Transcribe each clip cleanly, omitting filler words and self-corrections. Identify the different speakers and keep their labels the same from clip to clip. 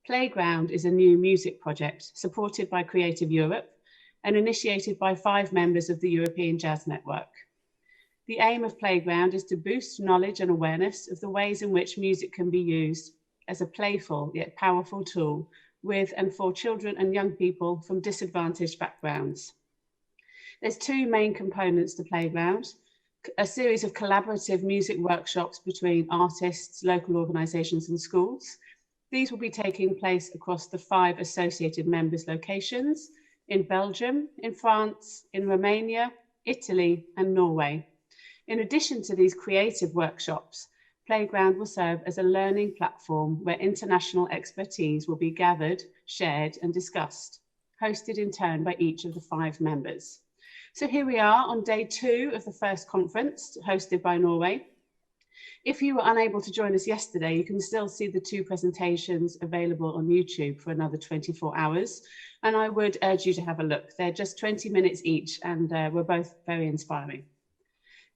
Speaker 1: Playground is a new music project supported by Creative Europe and initiated by 5 members of the European Jazz Network. The aim of Playground is to boost knowledge and awareness of the ways in which music can be used as a playful yet powerful tool with and for children and young people from disadvantaged backgrounds. There's 2 main components to Playground: a series of collaborative music workshops between artists, local organisations and schools. These will be taking place across the 5 associated members' locations in Belgium, in France, in Romania, Italy and Norway. In addition to these creative workshops, Playground will serve as a learning platform where international expertise will be gathered, shared and discussed, hosted in turn by each of the 5 members. So here we are on day 2 of the first conference hosted by Norway. If you were unable to join us yesterday, you can still see the 2 presentations available on YouTube for another 24 hours. And I would urge you to have a look. They're just 20 minutes each and were both very inspiring.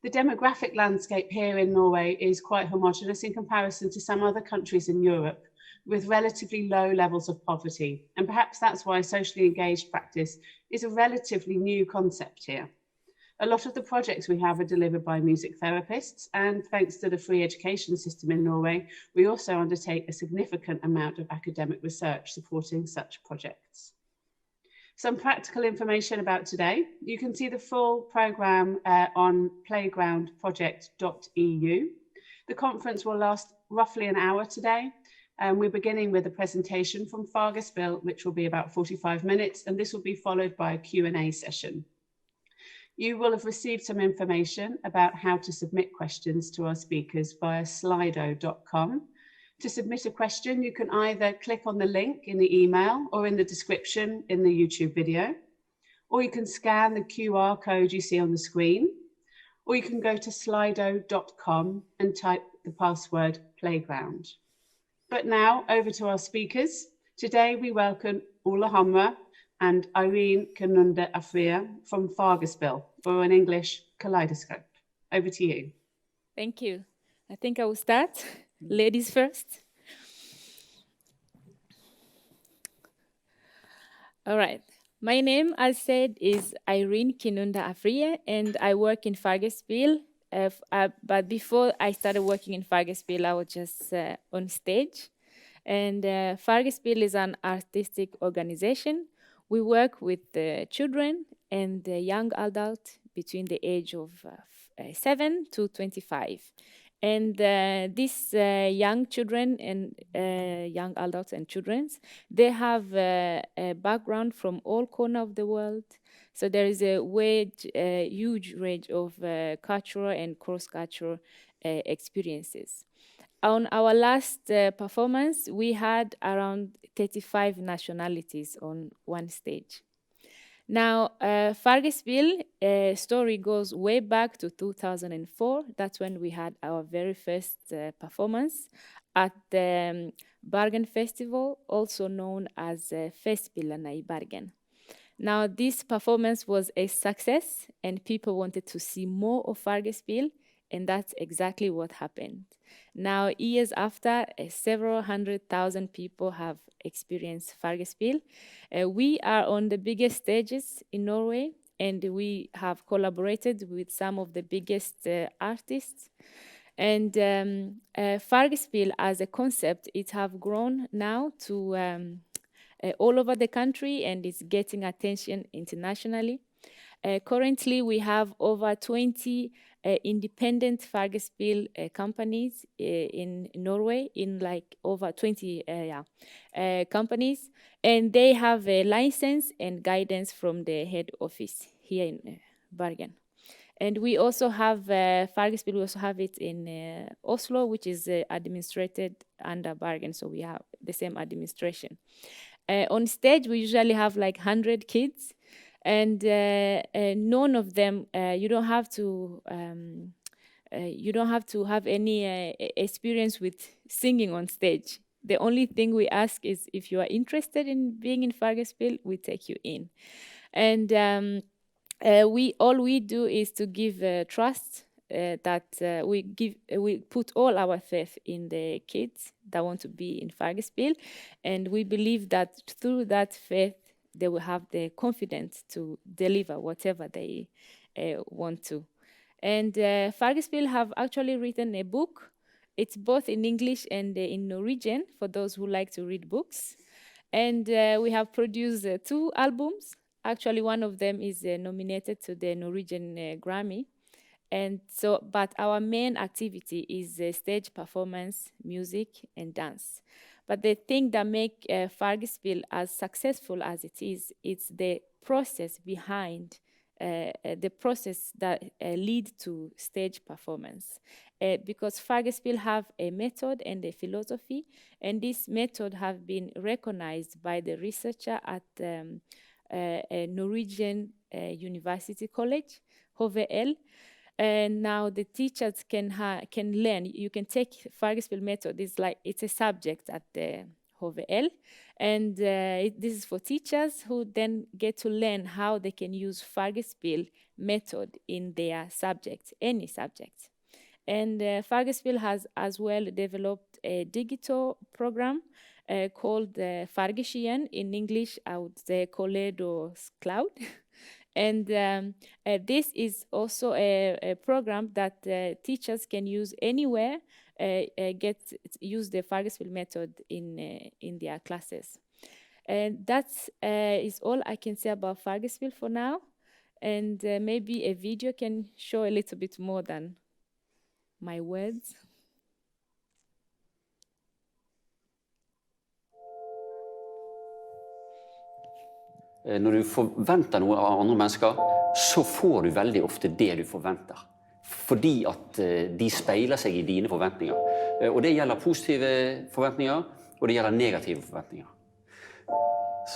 Speaker 1: The demographic landscape here in Norway is quite homogeneous in comparison to some other countries in Europe with relatively low levels of poverty. And perhaps that's why socially engaged practice is a relatively new concept here. A lot of the projects we have are delivered by music therapists, and thanks to the free education system in Norway, we also undertake a significant amount of academic research supporting such projects. Some practical information about today. You can see the full programme on playgroundproject.eu. The conference will last roughly an hour today. We're beginning with a presentation from Fargespill, which will be about 45 minutes, and this will be followed by a Q&A session. You will have received some information about how to submit questions to our speakers via slido.com. To submit a question, you can either click on the link in the email or in the description in the YouTube video, or you can scan the QR code you see on the screen, or you can go to slido.com and type the password playground. But now over to our speakers. Today we welcome Ole Hamre and Irene Kinunda from Fargespill, or in English, Kaleidoscope. Over to you.
Speaker 2: Thank you. I think I will start. Ladies first. All right. My name, as said, is Irene Kinunda Afriyie, and I work in Fargespill. But before I started working in Fargespill, I was just on stage. And Fargespill is an artistic organization. We work with children and young adults between the age of 7 to 25. And these young children and young adults and children, they have a background from all corners of the world. So there is a huge range of cultural and cross-cultural experiences. On our last performance, we had around 35 nationalities on one stage. Now, Fargespill story goes way back to 2004. That's when we had our very first performance at the Bergen Festival, also known as Festspillene i Bergen. Now, this performance was a success, and people wanted to see more of Fargespill, and that's exactly what happened. Now, years after, several 100,000 people have experienced Fargespill. We are on the biggest stages in Norway, and we have collaborated with some of the biggest artists. And Fargespill as a concept, it have grown now to all over the country, and it's getting attention internationally. Currently, we have over 20 independent Fargespill companies in Norway, in like over 20 companies, and they have a license and guidance from the head office here in Bergen. And we also have Fargespill, we also have it in Oslo, which is administrated under Bergen, so we have the same administration. On stage, we usually have like 100 kids, and none of them, you don't have to have any experience with singing on stage. The only thing we ask is if you are interested in being in Fargespill, we take you in. And all we do is to give trust we put all our faith in the kids that want to be in Fargespill, and we believe that through that faith they will have the confidence to deliver whatever they want to. And Fargespill have actually written a book. It's both in English and in Norwegian for those who like to read books. And we have produced 2 albums. Actually, one of them is nominated to the Norwegian Grammy. And so, but our main activity is stage performance, music, and dance. But the thing that makes Fargespill as successful as it is, it's the process behind, the process that lead to stage performance. Because Fargespill have a method and a philosophy, and this method have been recognized by the researcher at a Norwegian University College, 𝐕𝐻𝐿. And now the teachers can learn. You can take Fargespill method. It's a subject at the 𝐕𝐻𝐿, and this is for teachers who then get to learn how they can use Fargespill method in their subject, any subject. And Fargespill has as well developed a digital program called Fargeskiven. In English, I would say 𝐸𝐻𝐸𝐻𝐸𝐻 Cloud. And this is also a program that teachers can use anywhere, use the Fargespill method in their classes. And that is all I can say about Fargespill for now. And maybe a video can show a little bit more than my words.
Speaker 3: Når du forventer noe av andre mennesker, så får du veldig ofte det du forventer. Fordi at de speiler seg i dine forventninger. Og det gjelder positive forventninger, og det gjelder negative forventninger.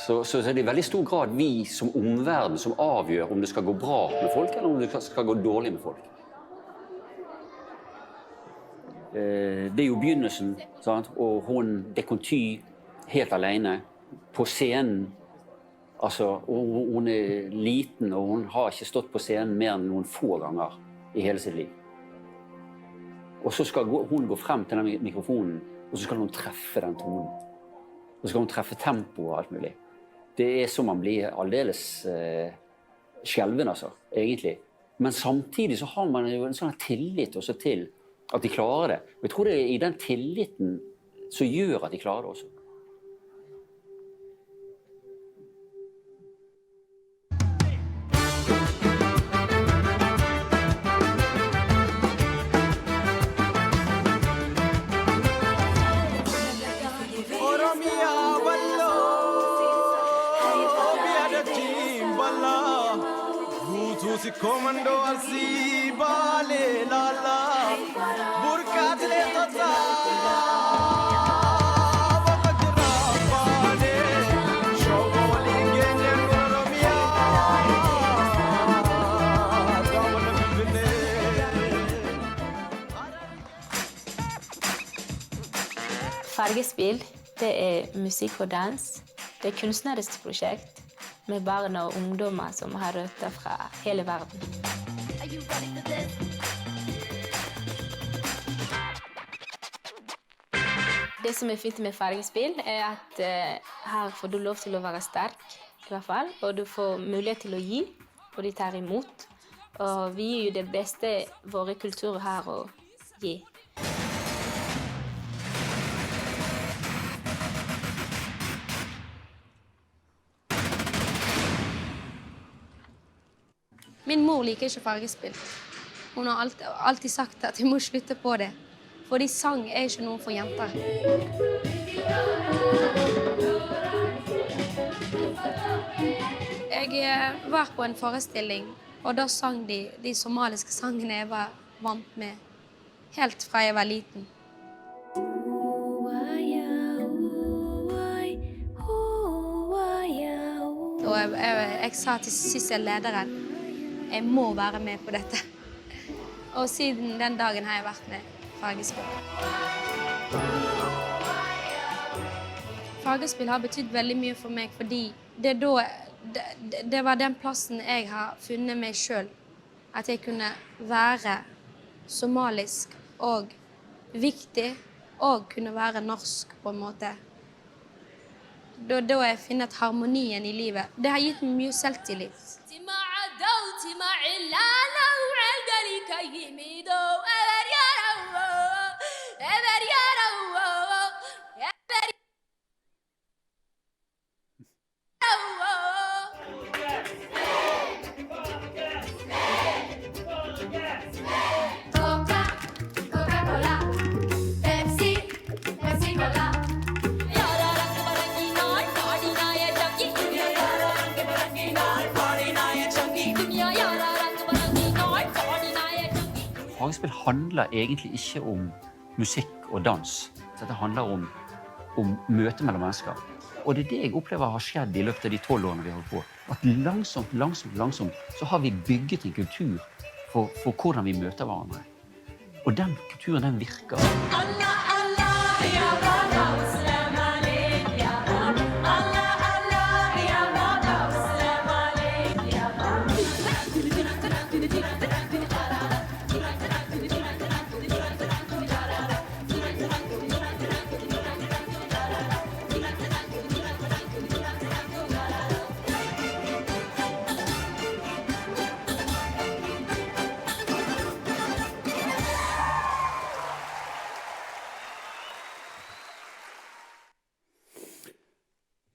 Speaker 3: Så det er i veldig stor grad vi som omverden som avgjør om det skal gå bra med folk, eller om det skal gå dårlig med folk. Det er jo begynnelsen, sant? Og hun 𝐸𝐤𝐞 helt alene på scenen. Altså, hun er liten, og hun har ikke stått på scenen mer enn noen få ganger i hele sitt liv. Og så skal hun gå frem til den mikrofonen, og så skal hun treffe den tonen. Og så skal hun treffe tempo og alt mulig. Det er som man blir aldeles skjelven, altså, egentlig. Men samtidig så har man jo en sånn tillit også til at de klarer det. Og jeg tror det er i den tilliten som gjør at de klarer det også.
Speaker 4: 𝐸𝐵𝐞
Speaker 5: Fargespill, det er musikk og dans. Det er kunstnerisk prosjekt med barn og ungdommer som har røtter fra hele verden. Det som er fint med Fargespill er at her får du lov til å være sterk, i hvert fall, og du får mulighet til å gi, og de tar imot. Og vi gir jo det beste våre kulturer har å gi.
Speaker 6: Min mor liker ikke Fargespill. Hun har alltid sagt at jeg må slutte på det. Fordi sang er ikke noe for jenter. Jeg var på en forestilling, og da sang de somaliske sangene jeg var vant med. Helt fra jeg var liten. Og jeg sa til Sissel-lederen, jeg må være med på dette. Og siden den dagen har jeg vært med Fargespill. Fargespill har betydd veldig mye for meg, fordi det var den plassen jeg har funnet meg selv. At jeg kunne være somalisk og viktig å kunne være norsk på en måte. Da jeg finner at harmonien i livet, det har gitt meg mye selvtillit.
Speaker 3: Fargespill handler egentlig ikke om musikk og dans. Dette handler om møte mellom mennesker. Og det er det jeg opplever har skjedd i løpet av de 12 årene vi har holdt på. At langsomt så har vi bygget en kultur for hvordan vi møter hverandre. Og den kulturen, den virker.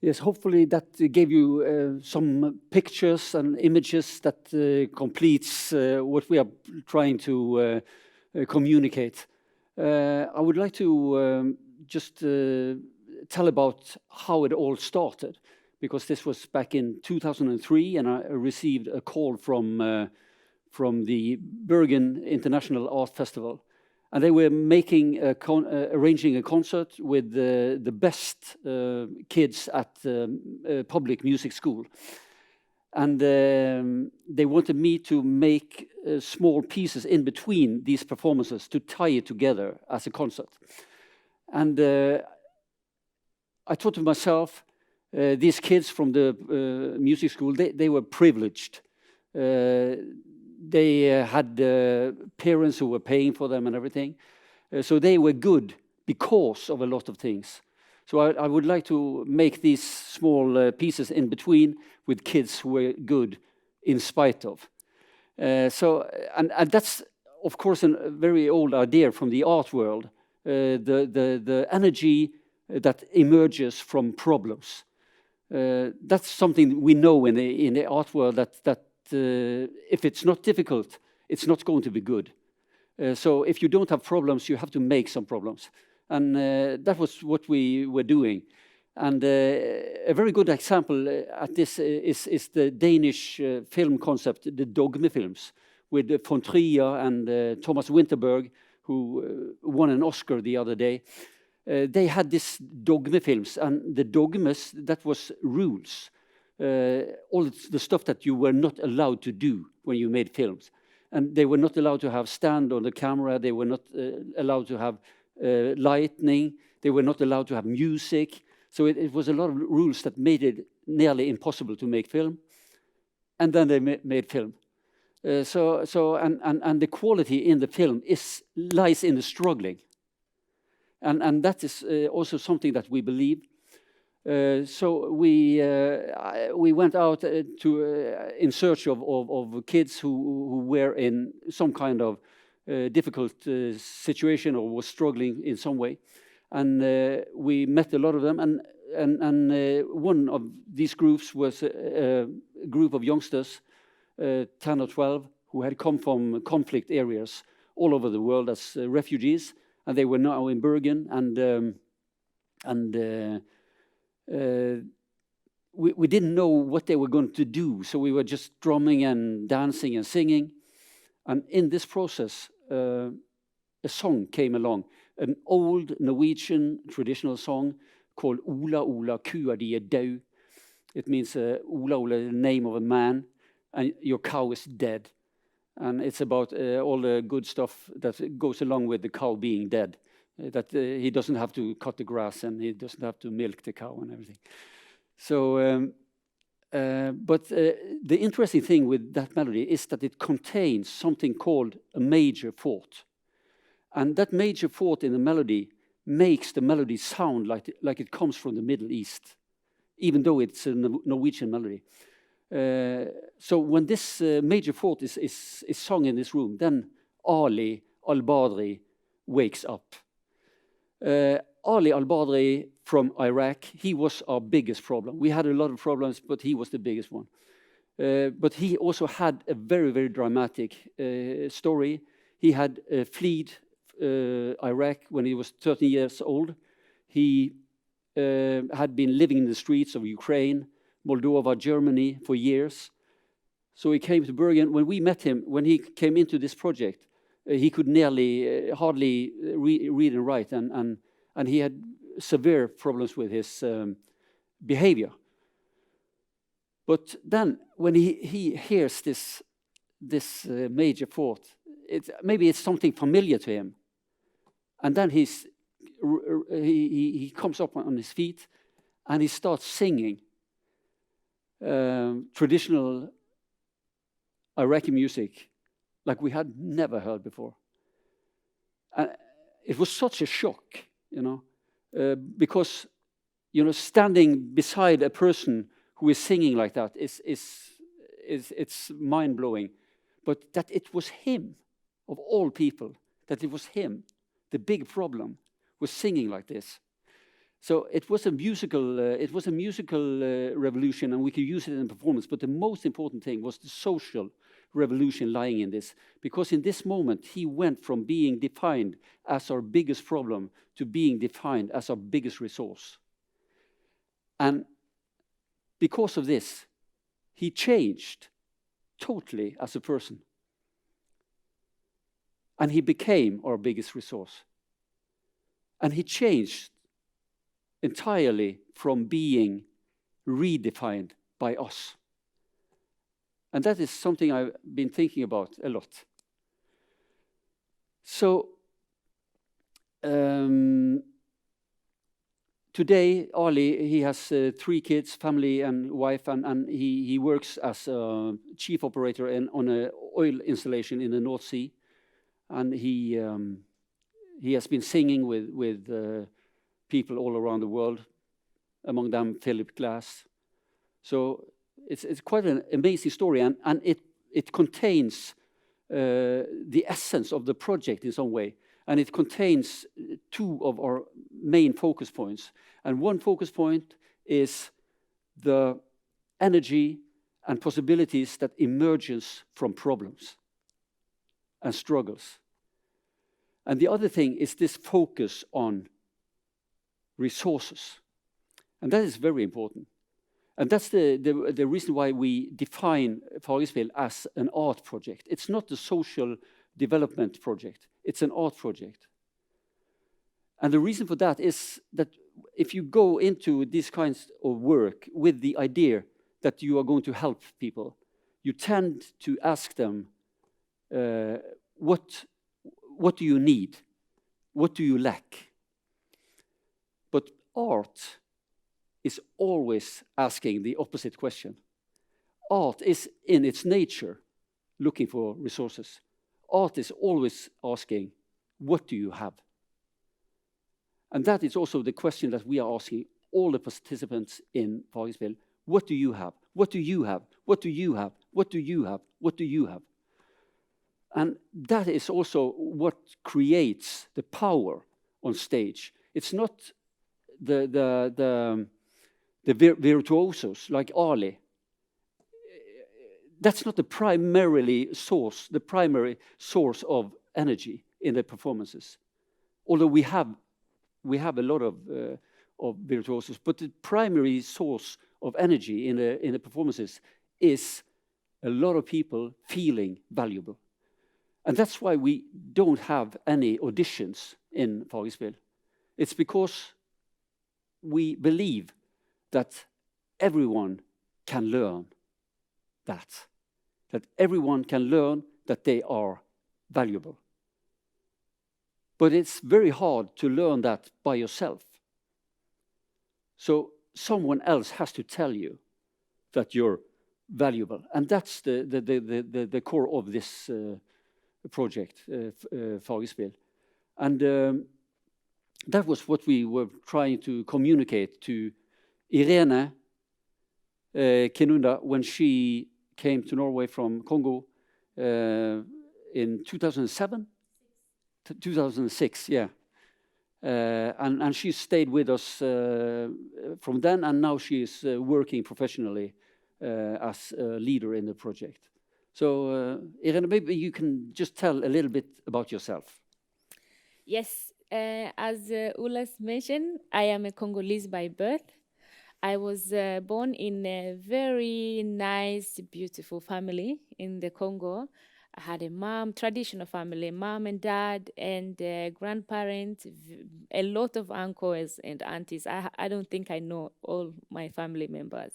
Speaker 4: Yes, hopefully that gave you some pictures and images that completes what we are trying to communicate. I would like to just tell about how it all started, because this was back in 2003, and I received a call from the Bergen International Art Festival. And they were arranging a concert with the best kids at public music school. And they wanted me to make small pieces in between these performances to tie it together as a concert. And I thought to myself, these kids from the music school, they were privileged. They had parents who were paying for them and everything. So they were good because of a lot of things. So I would like to make these small pieces in between with kids who were good in spite of. And that's, of course, a very old idea from the art world, the energy that emerges from problems. That's something we know in the art world, that if it's not difficult, it's not going to be good. So if you don't have problems, you have to make some problems. And that was what we were doing. And a very good example at this is the Danish film concept, the dogme films, with von Trier and Thomas Winterberg, who won an Oscar the other day. They had this dogme films, and the dogmas, that was rules. All the stuff that you were not allowed to do when you made films. And they were not allowed to have stand on the camera, they were not allowed to have lighting, they were not allowed to have music. So it was a lot of rules that made it nearly impossible to make film. And then they made film. And the quality in the film lies in the struggling. And that is also something that we believe. So we went out in search of kids who were in some kind of difficult situation or was struggling in some way, and we met a lot of them. And one of these groups was a group of youngsters, 10 or 12, who had come from conflict areas all over the world as refugees, and they were now in Bergen, we didn't know what they were going to do, so we were just drumming and dancing and singing. And in this process, a song came along, an old Norwegian traditional song called Ola Ola kua di er død. It means Ola Ola, the name of a man, and your cow is dead. And it's about all the good stuff that goes along with the cow being dead. That he doesn't have to cut the grass and he doesn't have to milk the cow and everything. So But the interesting thing with that melody is that it contains something called a major fourth. And that major fourth in the melody makes the melody sound like it comes from the Middle East, even though it's a Norwegian melody. So when this major fourth is sung in this room, then Ali al-Badri wakes up. Ali al-Badri from Iraq, he was our biggest problem. We had a lot of problems, but he was the biggest one. But he also had a very, very dramatic story. He had fled Iraq when he was 13 years old. He had been living in the streets of Ukraine, Moldova, Germany for years. So he came to Bergen. When we met him, when he came into this project, he could hardly read and write, and he had severe problems with his behavior. But then, when he hears this major fourth, maybe it's something familiar to him, and then he comes up on his feet, and he starts singing traditional Iraqi music like we had never heard before. It was such a shock, because standing beside a person who is singing like that it's mind-blowing. But that it was him, of all people, that it was him, the big problem, was singing like this. So it was a musical revolution, and we could use it in performance. But the most important thing was the social revolution lying in this, because in this moment he went from being defined as our biggest problem to being defined as our biggest resource. And because of this, he changed totally as a person. And he became our biggest resource. And he changed entirely from being redefined by us. And that is something I've been thinking about a lot. So today, Ali, he has 3 kids, family and wife, and he works as a chief operator on an oil installation in the North Sea. And he has been singing with people all around the world, among them Philip Glass. So it's quite an amazing story, and it contains the essence of the project in some way. And it contains 2 of our main focus points. And one focus point is the energy and possibilities that emerges from problems and struggles. And the other thing is this focus on resources. And that is very important. And that's the reason why we define Fargespill as an art project. It's not a social development project. It's an art project. And the reason for that is that if you go into these kinds of work with the idea that you are going to help people, you tend to ask them, what do you need? What do you lack? But art is always asking the opposite question. Art is in its nature looking for resources. Art is always asking, what do you have? And that is also the question that we are asking all the participants in Fargespill. What do you have? What do you have? What do you have? What do you have? What do you have? And that is also what creates the power on stage. It's not the virtuosos like Ali. That's not the primary source of energy in the performances. Although we have a lot of virtuosos, but the primary source of energy in the performances is a lot of people feeling valuable. And that's why we don't have any auditions in Fargespill. It's because we believe that everyone can learn that everyone can learn that they are valuable. But it's very hard to learn that by yourself. So someone else has to tell you that you're valuable. And that's the core of this project, Fargespill. And that was what we were trying to communicate to Irene Kinunda when she came to Norway from Congo in 2007? 2006, yeah. And she stayed with us from then, and now she is working professionally as a leader in the project. So, Irene, maybe you can just tell a little bit about yourself.
Speaker 2: Yes, as Ulas mentioned, I am a Congolese by birth. I was born in a very nice, beautiful family in the Congo. I had a mom, traditional family, mom and dad and grandparents, a lot of uncles and aunties. I don't think I know all my family members.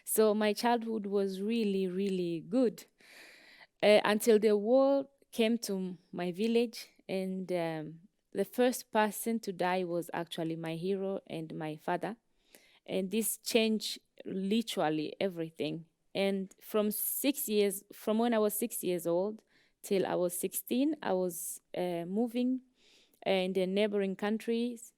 Speaker 2: So my childhood was really, really good until the war came to my village, and the first person to die was actually my hero and my father. And this changed literally everything. And from when I was 6 years old till I was 16, I was moving in the neighboring countries.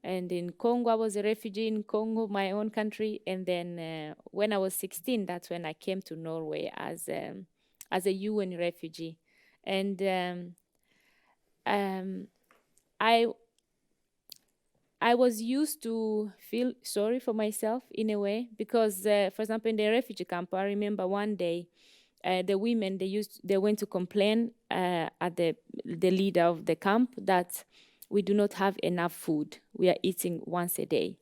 Speaker 2: And in Congo, I was a refugee in Congo, my own country. And then when I was 16, that's when I came to Norway as a UN refugee. And I was used to feel sorry for myself in a way because, for example, in the refugee camp, I remember one day the women, they went to complain at the leader of the camp that we do not have enough food. We are eating once a day.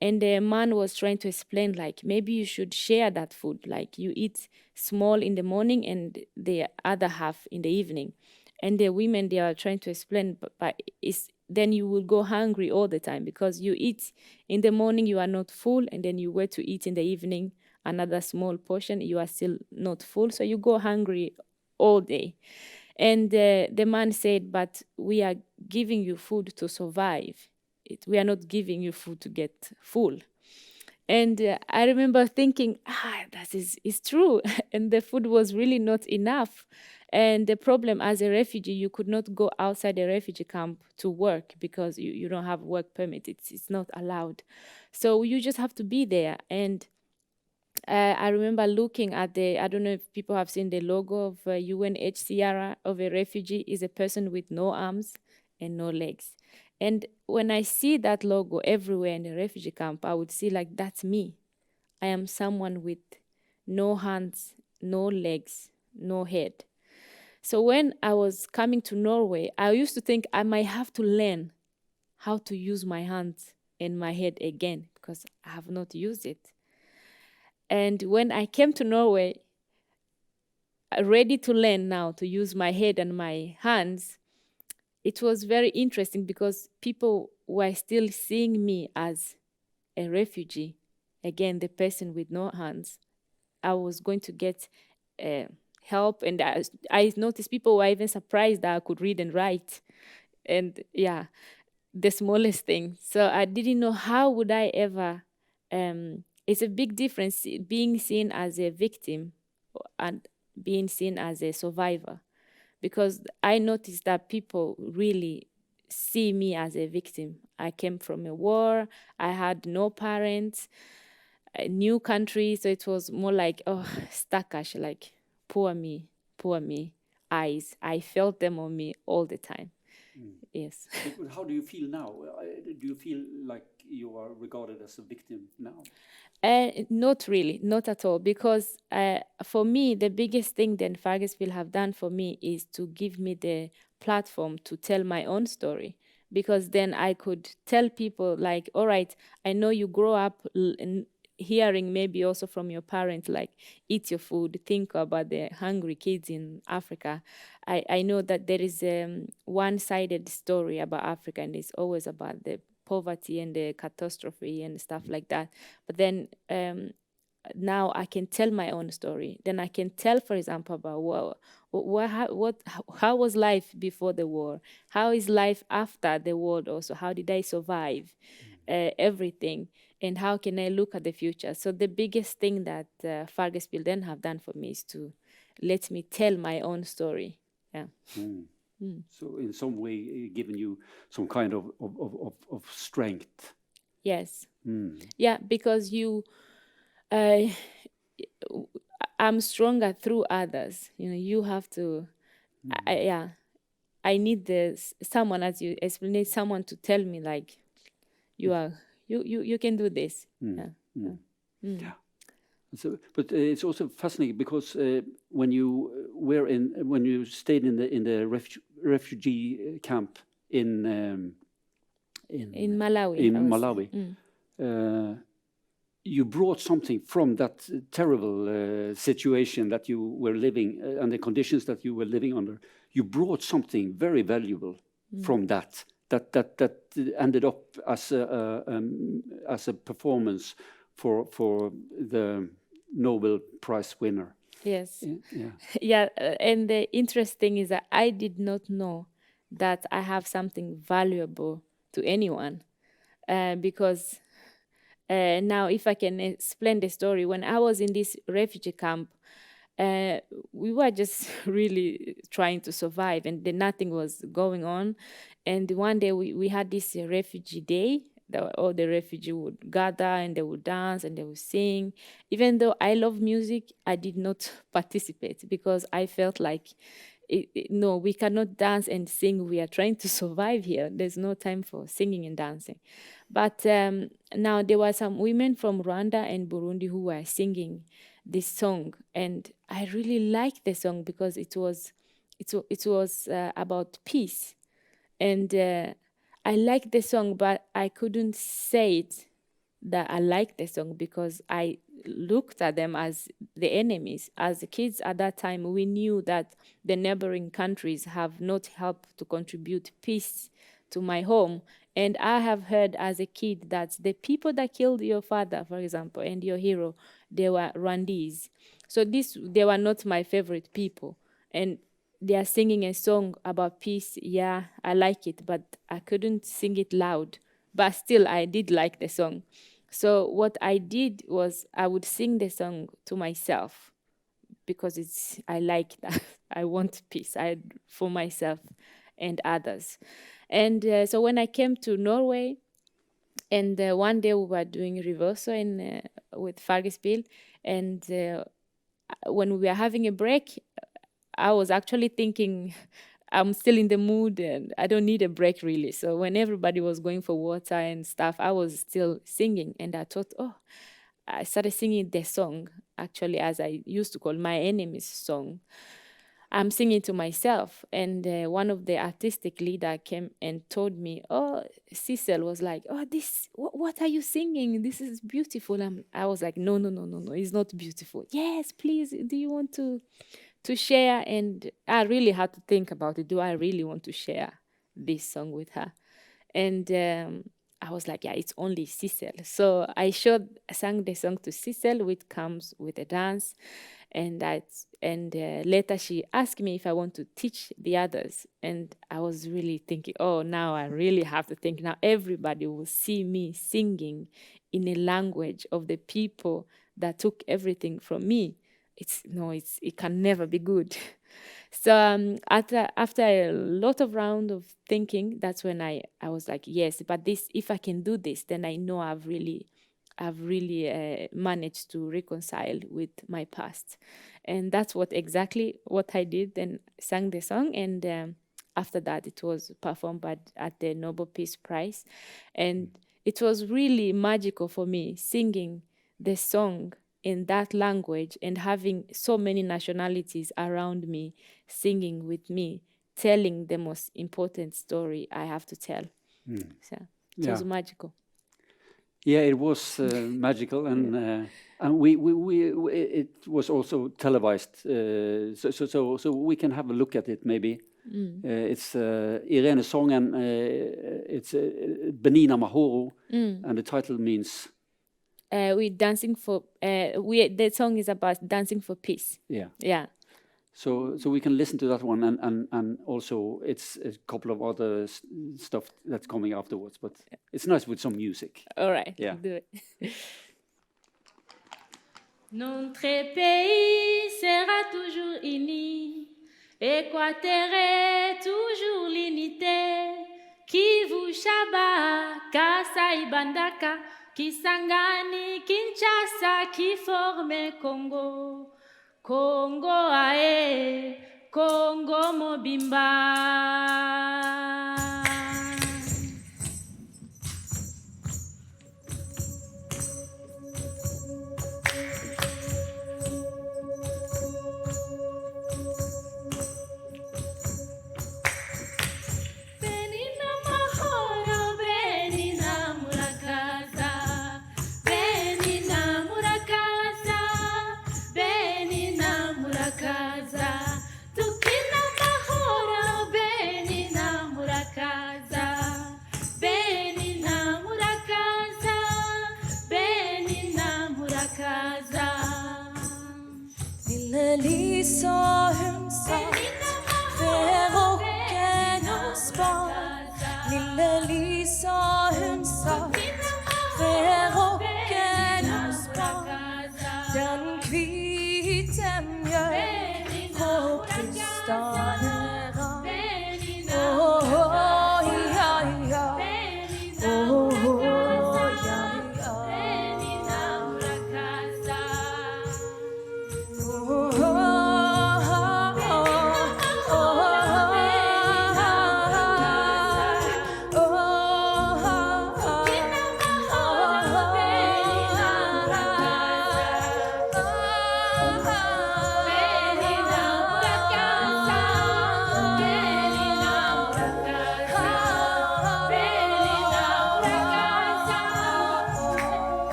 Speaker 2: And the man was trying to explain, like, maybe you should share that food. Like, you eat small in the morning and the other half in the evening. And the women, they are trying to explain, but then you will go hungry all the time because you eat in the morning, you are not full, and then you wait to eat in the evening, another small portion, you are still not full, so you go hungry all day. And the man said, but we are giving you food to survive. We are not giving you food to get full. And I remember thinking, that is true. And the food was really not enough. And the problem as a refugee, you could not go outside the refugee camp to work because you don't have work permit. It's not allowed. So you just have to be there. And I remember looking at I don't know if people have seen the logo of UNHCR of a refugee is a person with no arms and no legs. And when I see that logo everywhere in the refugee camp, I would see like, that's me. I am someone with no hands, no legs, no head. So when I was coming to Norway, I used to think I might have to learn how to use my hands and my head again because I have not used it. And when I came to Norway, ready to learn now to use my head and my hands, it was very interesting because people were still seeing me as a refugee. Again, the person with no hands. I was going to get help, and I noticed people were even surprised that I could read and write. And yeah, the smallest thing. So I didn't know how would I ever... it's a big difference being seen as a victim and being seen as a survivor. Because I noticed that people really see me as a victim. I came from a war, I had no parents, a new country, so it was more like, oh, stakash, like, poor me, eyes. I felt them on me all the time. Yes.
Speaker 4: But how do you feel now? Do you feel like you are regarded as a victim now?
Speaker 2: Not really, not at all. Because for me, the biggest thing that Fargespill have done for me is to give me the platform to tell my own story. Because then I could tell people like, all right, I know you grow up hearing maybe also from your parents, like, eat your food, think about the hungry kids in Africa. I know that there is a one-sided story about Africa, and it's always about the poverty and the catastrophe and stuff like that. But then now I can tell my own story. Then I can tell, for example, about how was life before the war? How is life after the war also? How did I survive? everything, and how can I look at the future? So the biggest thing that Fargespill then have done for me is to let me tell my own story. Yeah.
Speaker 4: So in some way, given you some kind of strength.
Speaker 2: Yes. Yeah, because I'm stronger through others. You know, you have to. I need someone, as you explained, someone to tell me like, you can do this.
Speaker 4: Yeah. So, but it's also fascinating because when you stayed in the refugee camp in
Speaker 2: Malawi,
Speaker 4: you brought something from that terrible situation that you were living and the conditions that you were living under. You brought something very valuable from that ended up as a performance for the Nobel Prize winner.
Speaker 2: Yes. Yeah. And the interesting thing is that I did not know that I have something valuable to anyone, because now if I can explain the story, when I was in this refugee camp, we were just really trying to survive, and then nothing was going on. And one day we had this refugee day. All the refugees would gather and they would dance and they would sing. Even though I love music, I did not participate because I felt like, no, we cannot dance and sing. We are trying to survive here. There's no time for singing and dancing. But now there were some women from Rwanda and Burundi who were singing this song, and I really liked the song because it was about peace, and I liked the song, but I couldn't say it that I liked the song because I looked at them as the enemies. As kids at that time, we knew that the neighboring countries have not helped to contribute peace to my home. And I have heard as a kid that the people that killed your father, for example, and your hero, they were Rwandese. So they were not my favorite people. And they are singing a song about peace. Yeah, I like it, but I couldn't sing it loud. But still, I did like the song. So what I did was I would sing the song to myself because I like that. I want peace for myself and others. And so when I came to Norway, and one day we were doing reversal with Fargespill, and when we were having a break, I was actually thinking, I'm still in the mood and I don't need a break really. So when everybody was going for water and stuff, I was still singing. And I thought, I started singing the song, actually, as I used to call my enemy's song. I'm singing to myself. And one of the artistic leader came and told me, Cecil was like, what are you singing? This is beautiful. I was like, no, it's not beautiful. Yes, please, do you want to share? And I really had to think about it. Do I really want to share this song with her? And I was like, yeah, it's only Cecil. So I sang the song to Cecil, which comes with a dance. And later she asked me if I want to teach the others. And I was really thinking, now I really have to think. Now everybody will see me singing in a language of the people that took everything from me. It can never be good. So after a lot of round of thinking, that's when I was like, yes, but if I can do this, then I know I've really managed to reconcile with my past. And that's exactly what I did, and sang the song. And after that, it was performed at the Nobel Peace Prize. And it was really magical for me, singing the song in that language and having so many nationalities around me singing with me, telling the most important story I have to tell. So it was magical.
Speaker 4: Yeah, it was magical, and it was also televised. So we can have a look at it maybe. It's Irene's song, and it's Benina Mahoro, and the title means.
Speaker 2: The song is about dancing for peace.
Speaker 4: Yeah.
Speaker 2: Yeah.
Speaker 4: So we can listen to that one, and also it's a couple of other stuff that's coming afterwards. But it's nice with some music.
Speaker 2: All right,
Speaker 4: Yeah.
Speaker 2: do it.
Speaker 5: Notre pays sera toujours uni, Équateur est toujours l'unité. Kivu, Shaba, Kasai, Bandaka, Kisangani, Kinshasa, qui forme Congo. Congo ae, Congo mobimba.
Speaker 7: Lille sa hun satt ved rocken hos barn. Lille Lisa hun satt ved rocken hos barn. Den hvite mjøl på pustene rann. Ja, ja.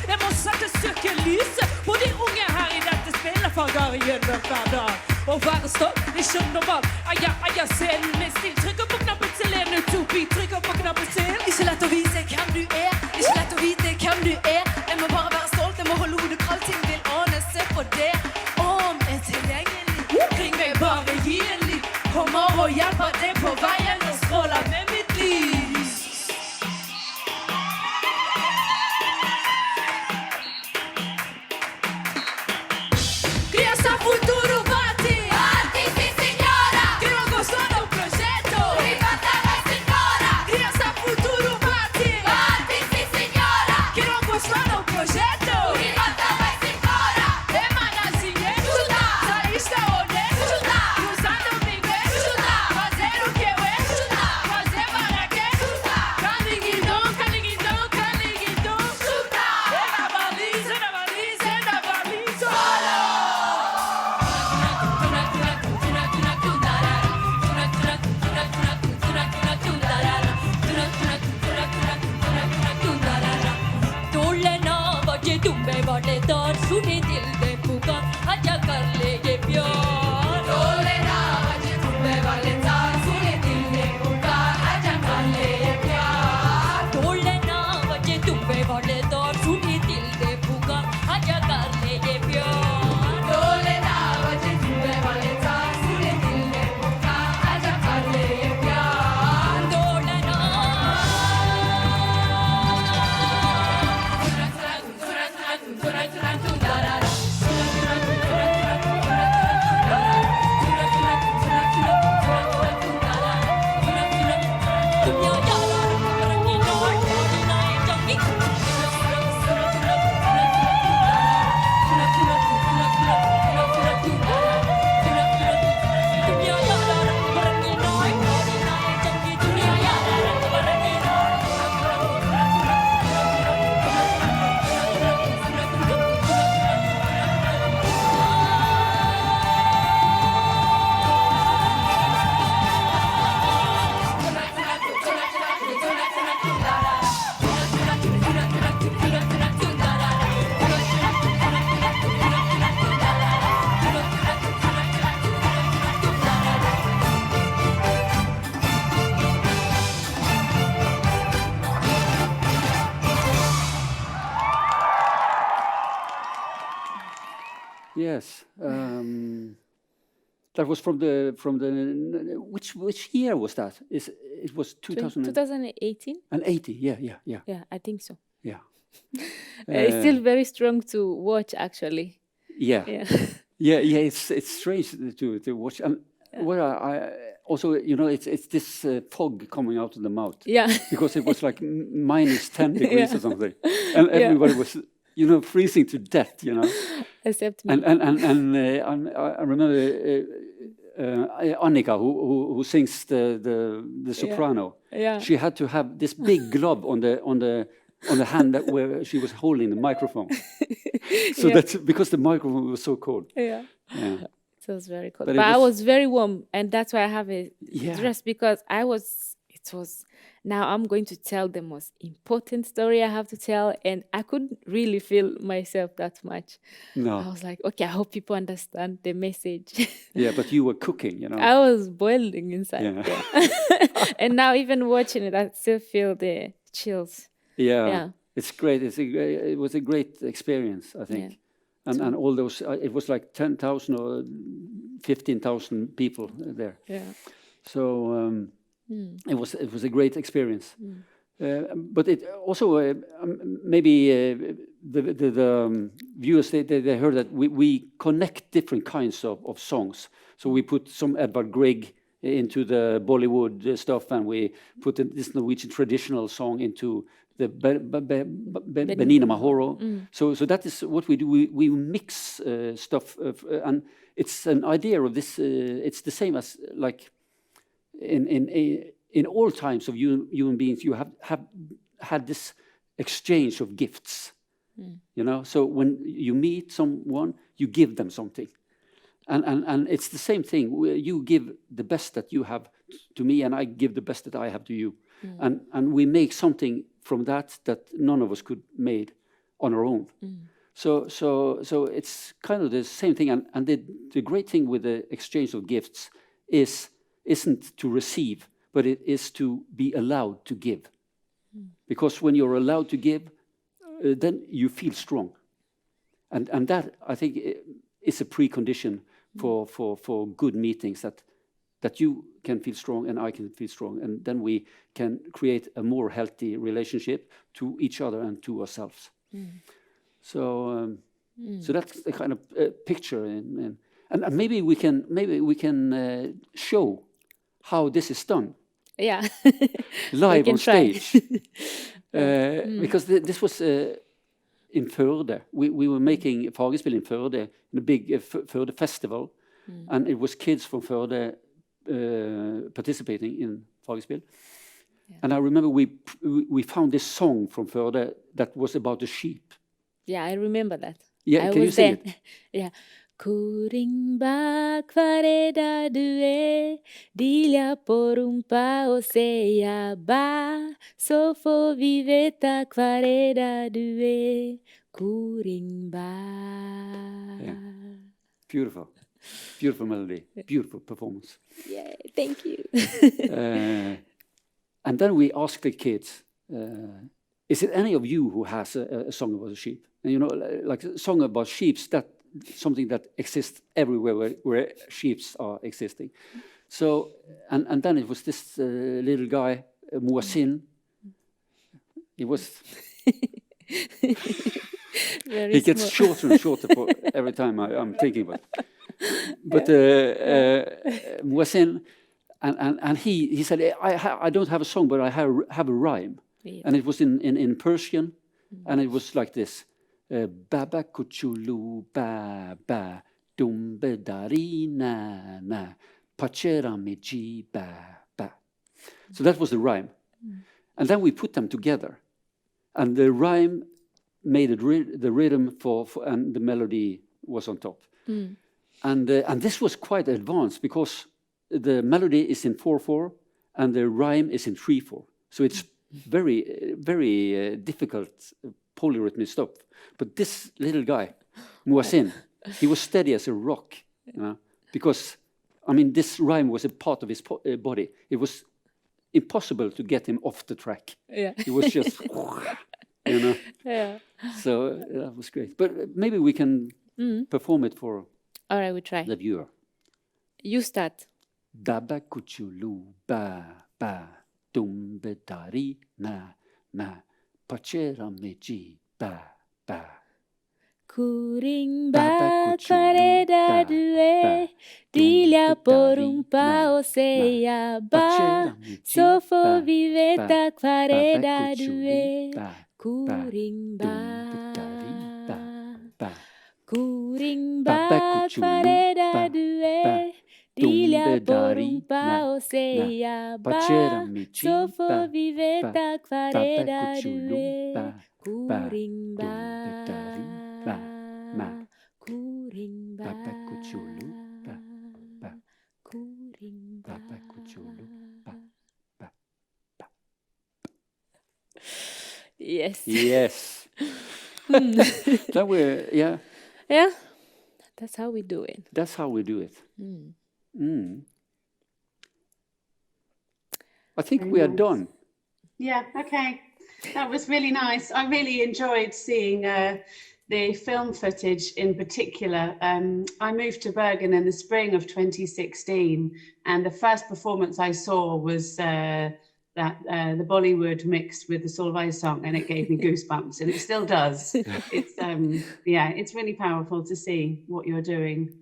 Speaker 8: Jeg må sette søkelyset på de unge her i dette spillet. Fargespill hver dag. Og være stolt, ikke normal. Eia scenen med stil. Trykker på knappen til en utopi. Trykker på knappen til.
Speaker 7: Ikke lett å vise hvem du er. Ikke lett å vite hvem du er. Jeg må bare være stolt, jeg må holde hodet kaldt. Ting vil ane, se på det. Om er tilgjengelig.
Speaker 8: Ring meg, bare gi en liv. Kommer og hjelper deg på veien og stråler med mitt liv.
Speaker 4: Yes. That was from the which year was that? It was
Speaker 2: 2018.
Speaker 4: And 80. Yeah.
Speaker 2: Yeah, I think so.
Speaker 4: Yeah.
Speaker 2: It's still very strong to watch, actually.
Speaker 4: Yeah. Yeah. It's strange to watch. And what I also, it's this fog coming out of the mouth.
Speaker 2: Yeah.
Speaker 4: Because it was like minus 10 degrees or something, and everybody was, freezing to death.
Speaker 2: Except me.
Speaker 4: And I remember Annika, who sings the soprano.
Speaker 2: Yeah.
Speaker 4: She had to have this big glove on the hand where she was holding the microphone. So that's because the microphone was so cold.
Speaker 2: Yeah.
Speaker 4: Yeah.
Speaker 2: So it was very cold. But I was very warm, and that's why I have a dress, because now I'm going to tell the most important story I have to tell, and I couldn't really feel myself that much.
Speaker 4: No.
Speaker 2: I was like, okay, I hope people understand the message.
Speaker 4: Yeah, but you were cooking,
Speaker 2: I was boiling inside. Yeah. And now even watching it, I still feel the chills.
Speaker 4: Yeah. It's great. It was a great experience, I think. Yeah. And all those, it was like 10,000 or 15,000 people there. Yeah. So it was a great experience. But it also maybe the viewers they heard that we connect different kinds of songs. So we put some Edvard Grieg into the Bollywood stuff, and we put this Norwegian traditional song into the Benina Mahoro. So that is what we do. We mix stuff, and it's an idea of this. It's the same as like in all times of human beings. You have had this exchange of gifts. So when you meet someone, you give them something, and it's the same thing. You give the best that you have to me, and I give the best that I have to you, and we make something from that none of us could made on our own. So it's kind of the same thing, and the great thing with the exchange of gifts isn't to receive, but it is to be allowed to give. Because when you're allowed to give, then you feel strong, and that I think is a precondition for good meetings, that you can feel strong and I can feel strong, and then we can create a more healthy relationship to each other and to ourselves. So that's the kind of picture, and maybe we can show how this is done.
Speaker 2: Yeah,
Speaker 4: live on stage. Because this was in Førde. We were making Fargespill in Førde, in a big Førde festival, and it was kids from Førde participating in Fargespill. Yeah. And I remember we found this song from Førde that was about the sheep.
Speaker 2: Yeah, I remember that.
Speaker 4: Yeah, can you sing it?
Speaker 2: Yeah. Kuringba kvareda du dilja på rumpa och säga ba, så får vi veta kvareda du Kuringba.
Speaker 4: Yeah. Beautiful melody, beautiful performance.
Speaker 2: Yeah, thank you.
Speaker 4: And then we asked the kids, is it any of you who has a song about a sheep? And like a song about sheep, that something that exists everywhere where sheep are existing. So, and then it was this little guy, Muasin. He was... he gets shorter and shorter for every time I'm thinking about it. But Muasin, and he said, I don't have a song, but I have a rhyme. Yeah. And it was in Persian, and it was like this. Baba kuchulu ba dumbe dari na pachera miji ba. So that was the rhyme. And then we put them together. And the rhyme made the rhythm and the melody was on top. And this was quite advanced, because the melody is in 4/4 and the rhyme is in 3/4. So it's very, very difficult polyrhythmic stuff. But this little guy, Muasin, he was steady as a rock, because, this rhyme was a part of his body. It was impossible to get him off the track. Yeah. He was just, Yeah. So that was great. But maybe we can Perform it for
Speaker 2: All right, we try.
Speaker 4: the viewer.
Speaker 2: You start.
Speaker 4: Daba kuchulu ba ba dumbe dari na na pachera meji ba ba.
Speaker 2: Kuring
Speaker 4: Baba
Speaker 2: ba
Speaker 4: kuchulu
Speaker 2: kareda
Speaker 4: ba
Speaker 2: due,
Speaker 4: ba
Speaker 2: dilia
Speaker 4: dumbe
Speaker 2: por
Speaker 4: dari
Speaker 2: un pao
Speaker 4: na
Speaker 2: seya ba,
Speaker 4: pachera meji
Speaker 2: sofo
Speaker 4: ba
Speaker 2: viveta
Speaker 4: ba.
Speaker 2: kvareda
Speaker 4: Baba kuchulu
Speaker 2: due,
Speaker 4: ba
Speaker 2: kuring ba.
Speaker 4: dumbe dari ba ba.
Speaker 2: Kuring
Speaker 4: Baba
Speaker 2: ba
Speaker 4: kuchulu
Speaker 2: kvareda
Speaker 4: ba
Speaker 2: due,
Speaker 4: dumbe
Speaker 2: dilia por
Speaker 4: dari
Speaker 2: un pao
Speaker 4: na
Speaker 2: seya
Speaker 4: pachera
Speaker 2: ba,
Speaker 4: meji
Speaker 2: sofo
Speaker 4: ba
Speaker 2: viveta
Speaker 4: Baba
Speaker 2: kvareda
Speaker 4: kuchulu
Speaker 2: due,
Speaker 4: ba
Speaker 2: kuring ba.
Speaker 4: dumbe dari ba ma.
Speaker 2: Kuring ba.
Speaker 4: Baba kuchulu ba ba.
Speaker 2: Kuring ba.
Speaker 4: Baba kuchulu ba ba ba.
Speaker 2: Yes.
Speaker 4: Yes. That we yeah.
Speaker 2: Yeah. That's how we do it.
Speaker 4: That's how we do it. I think
Speaker 1: Very
Speaker 4: we are
Speaker 1: nice.
Speaker 4: done.
Speaker 1: Yeah, okay. That was really nice. I really enjoyed seeing the film footage in particular. I moved to Bergen in the spring of 2016, and the first performance I saw was the Bollywood mixed with the 𝐿𝐴𝐳 song, and it gave me goosebumps, and it still does. It's yeah, it's really powerful to see what you're doing.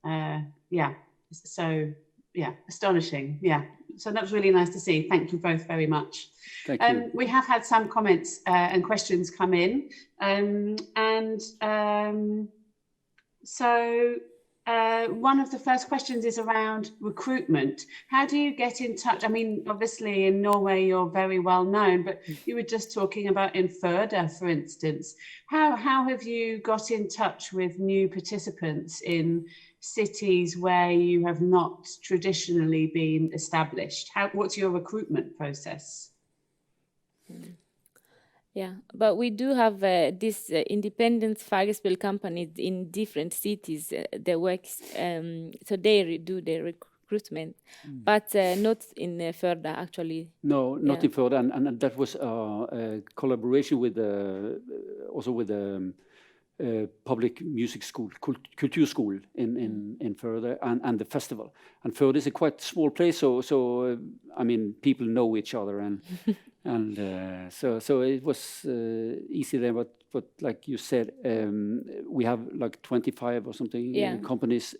Speaker 1: Yeah, so yeah, astonishing. Yeah, so that was really nice to see. Thank you both very much.
Speaker 4: Thank you.
Speaker 1: We have had some comments and questions come in, so one of the first questions is around recruitment. How do you get in touch? I mean, obviously in Norway you're very well known, but you were just talking about in Førde, for instance. How have you got in touch with new participants in cities where you have not traditionally been established? What's your recruitment process?
Speaker 2: Yeah, but we do have these independent Fargespill companies in different cities that works, so they do the recruitment, but not in Førde actually.
Speaker 4: No, not in Førde, and that was a collaboration with also with the public music school, kulturskole in Førde, and the festival. And Førde is a quite small place, so I mean people know each other, and so it was easy there. But like you said, we have like 25 or something companies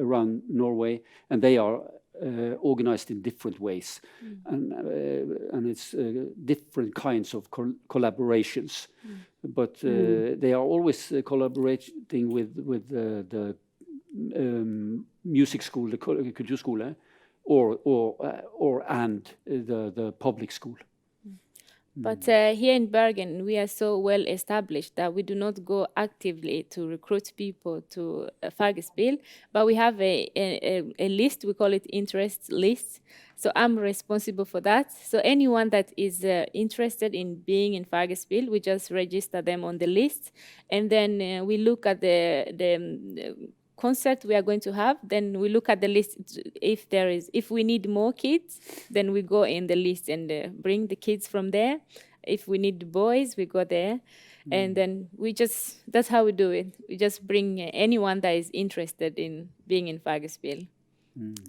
Speaker 4: around Norway, and they are organized in different ways, and it's different kinds of collaborations. But they are always collaborating with the music school, the kulturskole, and the public school.
Speaker 2: But here in Bergen, we are so well established that we do not go actively to recruit people to Fargespill, but we have a list, we call it interest list. So I'm responsible for that. So anyone that is interested in being in Fargespill, we just register them on the list. And then we look at the concert we are going to have, then we look at the list. If we need more kids, then we go in the list and bring the kids from there. If we need boys, we go there. And then that's how we do it. We just bring anyone that is interested in being in Fargespill.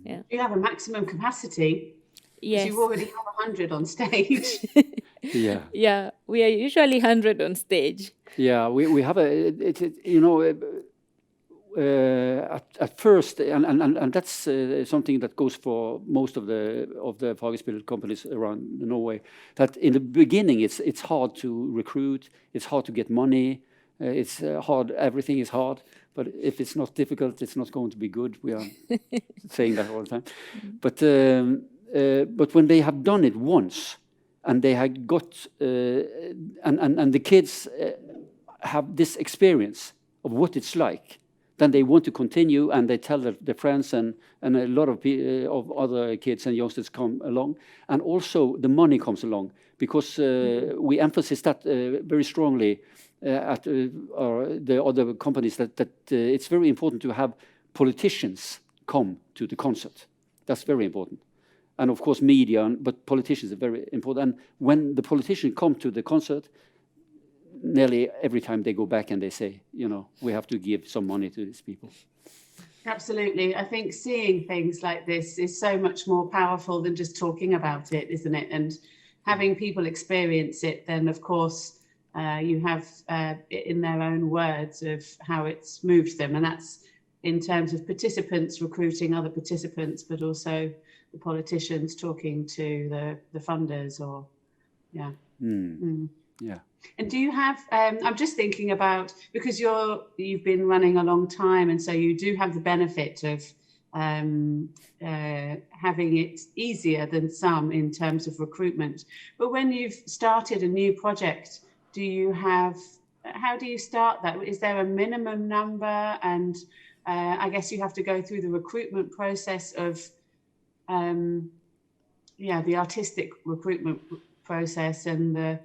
Speaker 2: Yeah.
Speaker 1: You have a maximum capacity.
Speaker 2: Yes.
Speaker 1: You already have 100 on stage.
Speaker 4: Yeah.
Speaker 2: Yeah, we are usually 100 on stage.
Speaker 4: Yeah, we have at first, and that's something that goes for most of the Fargespill companies around Norway. That in the beginning, it's hard to recruit, it's hard to get money, it's hard. Everything is hard. But if it's not difficult, it's not going to be good. We are saying that all the time. But when they have done it once, and they have got and the kids have this experience of what it's like, then they want to continue, and they tell their friends, and a lot of other kids and youngsters come along, and also the money comes along, because we emphasize that very strongly at the other companies, that it's very important to have politicians come to the concert. That's very important. And of course media, but politicians are very important. And when the politicians come to the concert, nearly every time they go back and they say, we have to give some money to these people.
Speaker 1: Absolutely. I think seeing things like this is so much more powerful than just talking about it, isn't it? And having people experience it, then of course you have it in their own words of how it's moved them. And that's in terms of participants recruiting other participants, but also the politicians talking to the funders or, yeah.
Speaker 4: Yeah.
Speaker 1: And do you have, I'm just thinking about, because you've been running a long time, and so you do have the benefit of having it easier than some in terms of recruitment. But when you've started a new project, how do you start that? Is there a minimum number? And I guess you have to go through the recruitment process of, the artistic recruitment process and the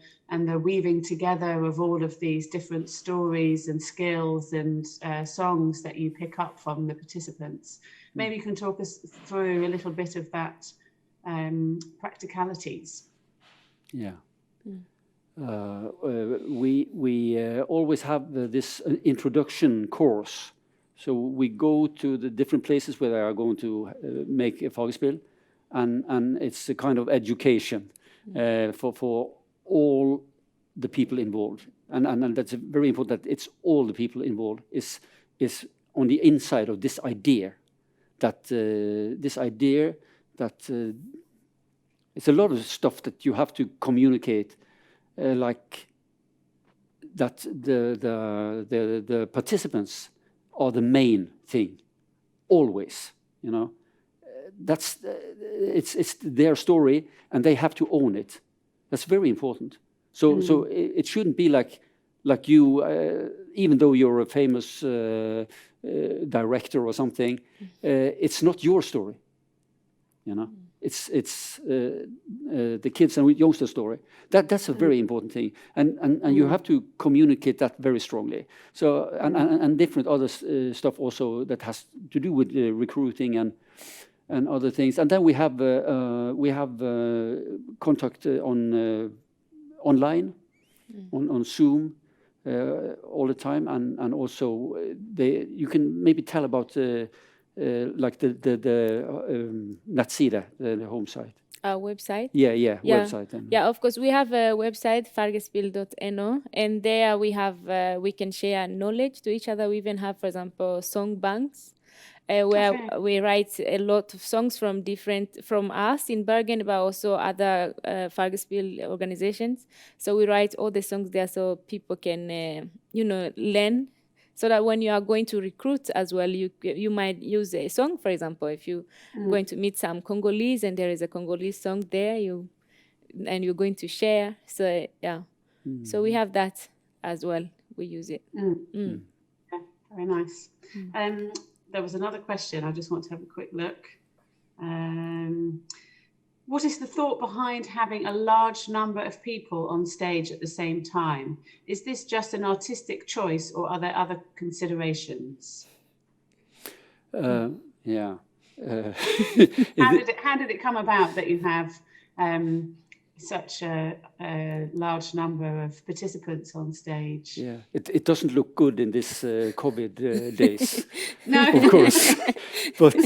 Speaker 1: weaving together of all of these different stories and skills and songs that you pick up from the participants. Maybe you can talk us through a little bit of that practicalities.
Speaker 4: Yeah. We always have this introduction course. So we go to the different places where they are going to make a Fargespill, and it's a kind of education for all the people involved. And that's very important that it's all the people involved is on the inside of this idea that it's a lot of stuff that you have to communicate, like that the participants are the main thing always, that's it's their story and they have to own it. That's very important. So it shouldn't be like you, even though you're a famous director or something, it's not your story. It's the kids and youngsters' story. That's a very important thing, and you have to communicate that very strongly. So and different other stuff also that has to do with recruiting and other things. And then we have contact online, on Zoom all the time, and also you can maybe tell about like the nettside, the home site.
Speaker 2: Our website?
Speaker 4: Yeah. Website.
Speaker 2: Yeah, of course. We have a website, fargespill.no, and there we can share knowledge to each other. We even have, for example, song banks, where we write a lot of songs from us in Bergen, but also other Fargespill organizations. So we write all the songs there so people can, learn. So that when you are going to recruit as well, you might use a song, for example, if you're going to meet some Congolese and there is a Congolese song there, and you're going to share. So yeah, so we have that as well. We use it.
Speaker 1: Yeah, very nice. There was another question. I just want to have a quick look. What is the thought behind having a large number of people on stage at the same time? Is this just an artistic choice, or are there other considerations?
Speaker 4: Yeah.
Speaker 1: How did it come about that you have such a large number of participants on stage?
Speaker 4: Yeah, it doesn't look good in this COVID days,
Speaker 1: no,
Speaker 4: of course. But it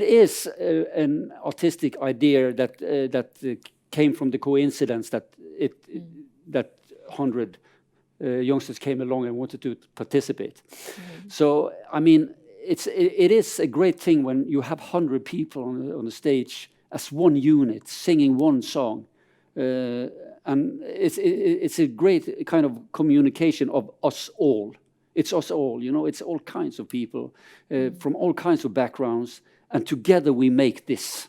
Speaker 4: is an artistic idea that came from the coincidence that 100 youngsters came along and wanted to participate. So I mean, it is a great thing when you have 100 people on the stage as one unit singing one song, and it's a great kind of communication of us all. It's us all, it's all kinds of people from all kinds of backgrounds, and together we make this.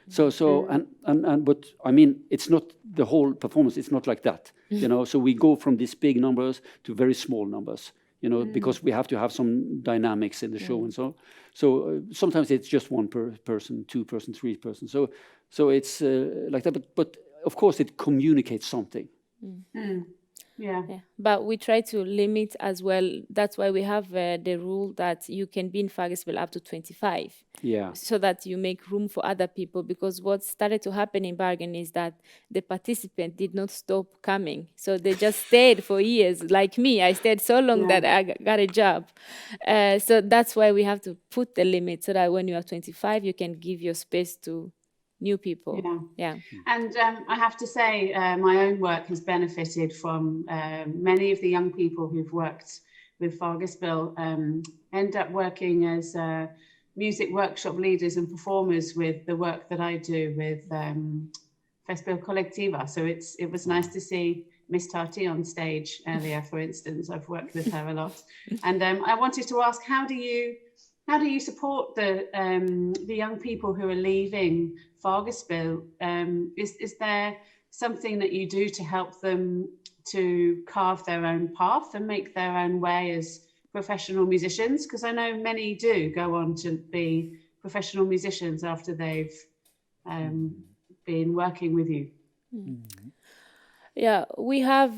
Speaker 4: So but I mean, it's not the whole performance. It's not like that, So we go from these big numbers to very small numbers, because we have to have some dynamics in the show and so. So sometimes it's just one person, 2 person, 3 person. So it's like that. But of course it communicates something.
Speaker 1: Yeah.
Speaker 2: Yeah. But we try to limit as well. That's why we have the rule that you can be in Fargespill up to 25.
Speaker 4: Yeah.
Speaker 2: So that you make room for other people, because what started to happen in Bergen is that the participant did not stop coming. So they just stayed for years. Like me, I stayed so long that I got a job. So that's why we have to put the limit, so that when you are 25, you can give your space to new people. Yeah.
Speaker 1: And I have to say, my own work has benefited from many of the young people who've worked with Fargespill end up working as music workshop leaders and performers with the work that I do with �𝐸𝐵𝐞 𝐇𝐚𝐦𝐫𝐞. So it was nice to see Miss Tati on stage earlier, for instance. I've worked with her a lot. And I wanted to ask, how do you support the young people who are leaving Fargespill? Is there something that you do to help them to carve their own path and make their own way as professional musicians? Because I know many do go on to be professional musicians after they've been working with you.
Speaker 2: Yeah, we have,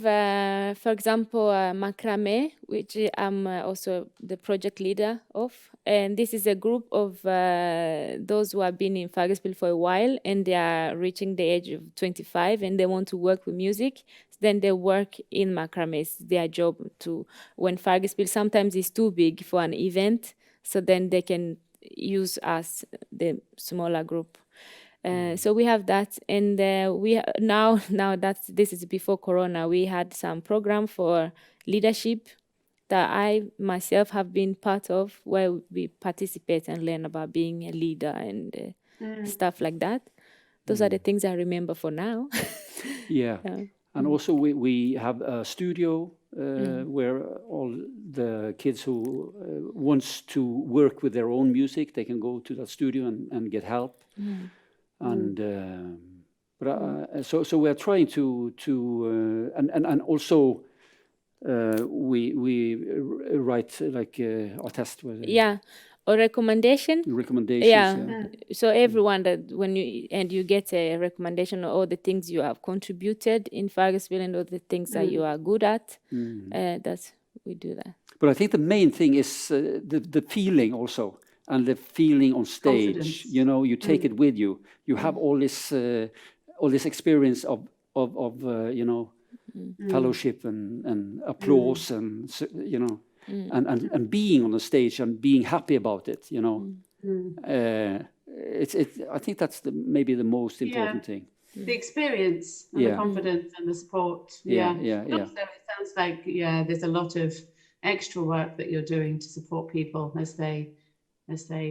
Speaker 2: for example, �𝐴, which I'm also the project leader of. And this is a group of those who have been in Fargespill for a while, and they are reaching the age of 25 and they want to work with music. Then they work in 𝐴. It's their job to, when Fargespill sometimes is too big for an event, so then they can use us, the smaller group. So we have that, and we now this is before Corona. We had some program for leadership that I myself have been part of, where we participate and learn about being a leader and stuff like that. Those are the things I remember for now.
Speaker 4: Yeah. And also we have a studio where all the kids who wants to work with their own music, they can go to that studio and get help. And so we are trying to and also we write like a test.
Speaker 2: Or recommendations.
Speaker 4: Yeah.
Speaker 2: So everyone that when you get a recommendation of all the things you have contributed in Fargespill and all the things that you are good at, we do that.
Speaker 4: But I think the main thing is the feeling also. And the feeling on stage, confidence. You know, you take it with you. You have all this experience of you know, fellowship and applause and you know, and being on the stage and being happy about it. You know, I think that's maybe the most important thing.
Speaker 1: The experience and the confidence and the support. Also, it sounds like there's a lot of extra work that you're doing to support people as they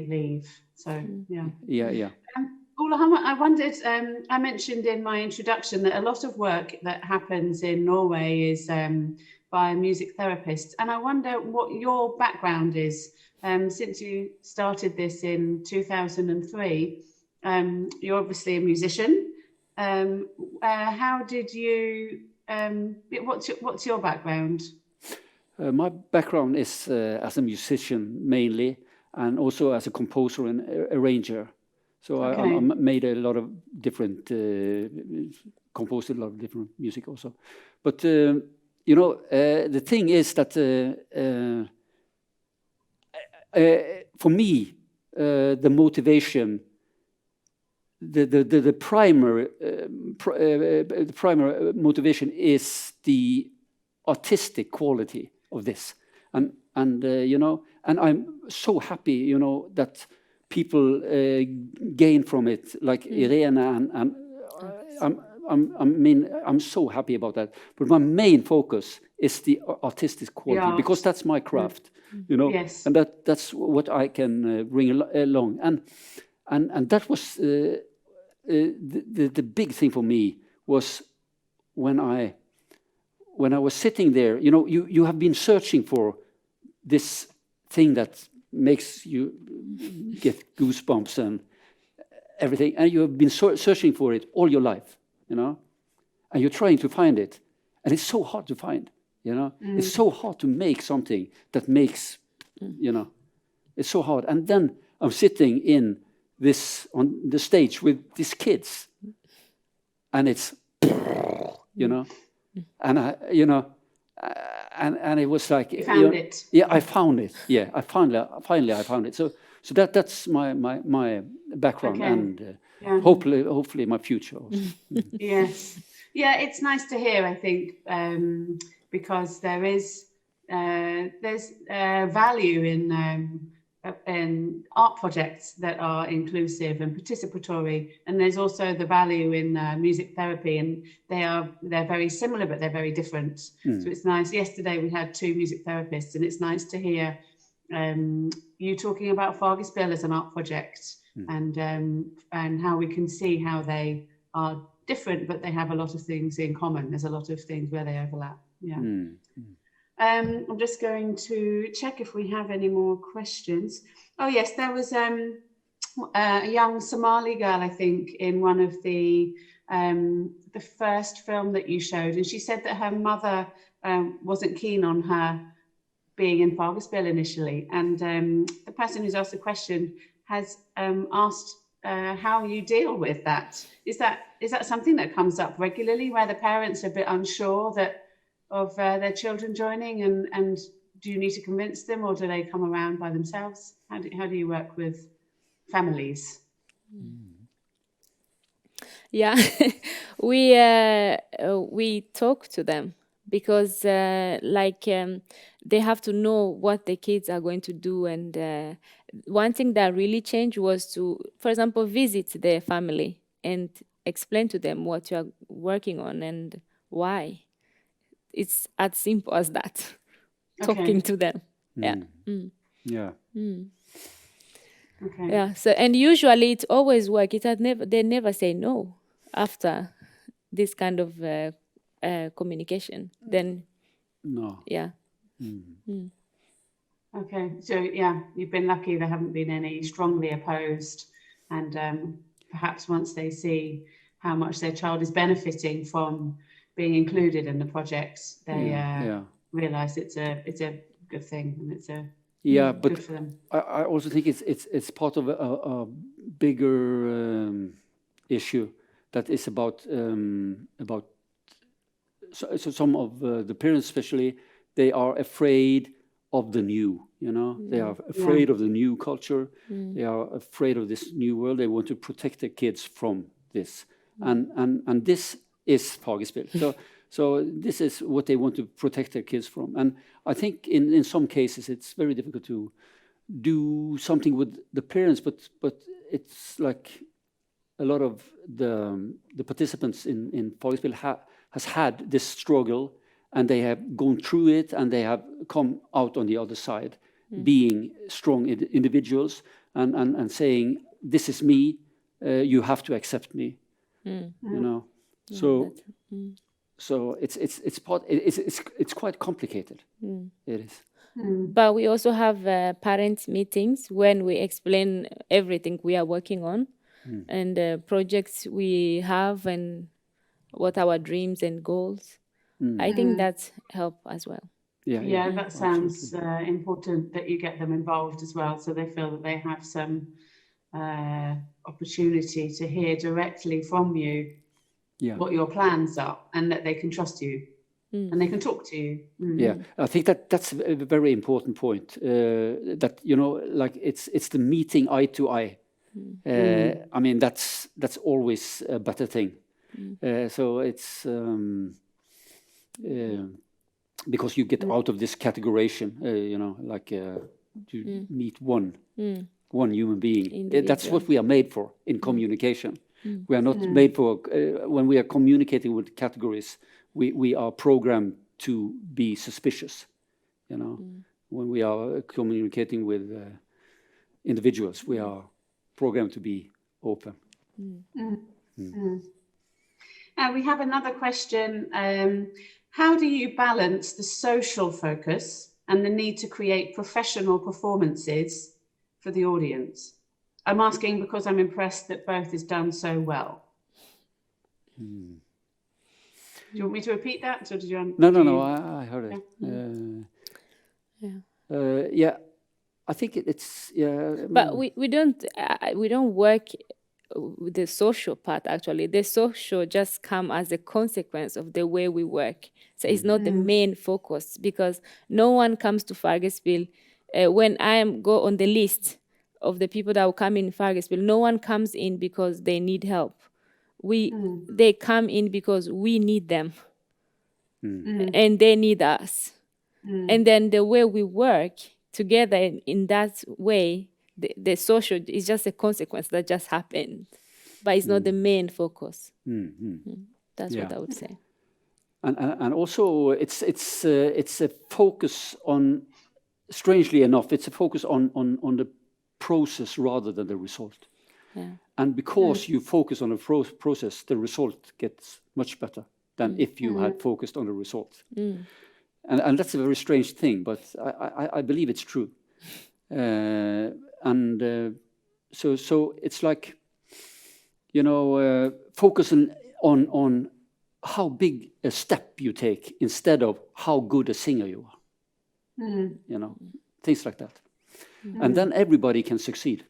Speaker 1: leave. So 𝐷𝐸, I wondered, I mentioned in my introduction that a lot of work that happens in Norway is by music therapists, and I wonder what your background is. Since you started this in 2003, you're obviously a musician. How did you, what's your background?
Speaker 4: My background is as a musician mainly, and also as a composer and arranger. So I made a lot of different, composed a lot of different music also. But, you know, the thing is that for me, the motivation, the primary motivation is the artistic quality of this. And you know, and I'm so happy, you know, that people gain from it, like Irene, and I mean, I'm so happy about that. But my main focus is the artistic quality, because that's my craft, you know, and that's what I can bring along. And that was the big thing for me was when I was sitting there. You know, you have been searching for this thing that makes you get goosebumps and everything, and you have been searching for it all your life, you know, and you're trying to find it, and it's so hard to find, you know. It's so hard to make something that makes, you know, it's so hard. And then I'm sitting in this on the stage with these kids, and it's, you know, and I, you know, and it was like
Speaker 1: You found it.
Speaker 4: Yeah, I found it. Yeah, I finally I found it. So that's my background,
Speaker 1: Okay.
Speaker 4: and
Speaker 1: Yeah.
Speaker 4: hopefully my future also.
Speaker 1: Yes. Yeah, it's nice to hear, I think, because there's value in art projects that are inclusive and participatory, and there's also the value in music therapy, and they're very similar, but they're very different. So it's nice. Yesterday we had 2 music therapists, and it's nice to hear you talking about Fargespill as an art project, and how we can see how they are different, but they have a lot of things in common. There's a lot of things where they overlap. Yeah. I'm just going to check if we have any more questions. Oh yes, there was a young Somali girl, I think, in one of the first film that you showed, and she said that her mother wasn't keen on her being in Fargespill initially, and the person who's asked the question has asked how you deal with that. Is that something that comes up regularly, where the parents are a bit unsure of their children joining, and do you need to convince them, or do they come around by themselves? How do you work with families?
Speaker 2: Yeah, we talk to them, because they have to know what the kids are going to do. And one thing that really changed was to, for example, visit their family and explain to them what you are working on and why. It's as simple as that.
Speaker 1: Okay.
Speaker 2: Talking to them. Yeah.
Speaker 4: Yeah.
Speaker 1: Okay.
Speaker 2: Yeah. So, and usually it always works. They never say no after this kind of communication. Then.
Speaker 4: No.
Speaker 2: Yeah.
Speaker 1: Okay. So yeah, you've been lucky. There haven't been any strongly opposed, and perhaps once they see how much their child is benefiting from being included in the projects, they realize it's a good thing, and it's
Speaker 4: but
Speaker 1: good for them.
Speaker 4: I also think it's part of a bigger issue that is about so some of the parents, especially, they are afraid of the new. They are afraid of the new culture. They are afraid of this new world. They want to protect their kids from this, and this is Fargespill. So this is what they want to protect their kids from. And I think in some cases it's very difficult to do something with the parents, but it's like a lot of the participants in Fargespill has had this struggle, and they have gone through it, and they have come out on the other side, being strong individuals and saying, this is me, you have to accept me. So it's quite complicated. It is.
Speaker 2: But we also have parents' meetings when we explain everything we are working on, and the projects we have, and what our dreams and goals. I think that's help as well.
Speaker 1: Yeah, that sounds important, that you get them involved as well, so they feel that they have some opportunity to hear directly from you what your plans are, and that they can trust you and they can talk to you.
Speaker 4: Yeah, I think that's a very important point. That like it's the meeting eye to eye. I mean, that's always a better thing. So it's because you get out of this categorization. Like you meet one human being. That's what we are made for in communication. We are not made for, when we are communicating with categories, we are programmed to be suspicious, When we are communicating with individuals, we are programmed to be open.
Speaker 1: We have another question. How do you balance the social focus and the need to create professional performances for the audience? I'm asking because I'm impressed that both is done so well. Do you want me to repeat that, or did you?
Speaker 4: No. I heard it. I think it's
Speaker 2: But we don't work the social part, actually. The social just come as a consequence of the way we work. So it's not the main focus, because no one comes to Fargespill. When I go on the list of the people that will come in Fargespill, no one comes in because they need help. They come in because we need them, and they need us. And then the way we work together in that way, the social is just a consequence that just happened, but it's not the main focus. That's what I would say.
Speaker 4: And also, it's a focus on, strangely enough, it's a focus on the process rather than the result.
Speaker 2: Yeah.
Speaker 4: And because you focus on the process, the result gets much better than if you had focused on the result. And that's a very strange thing, but I believe it's true. So it's like, you know, focusing on how big a step you take instead of how good a singer you are. You know, things like that. And then everybody can succeed.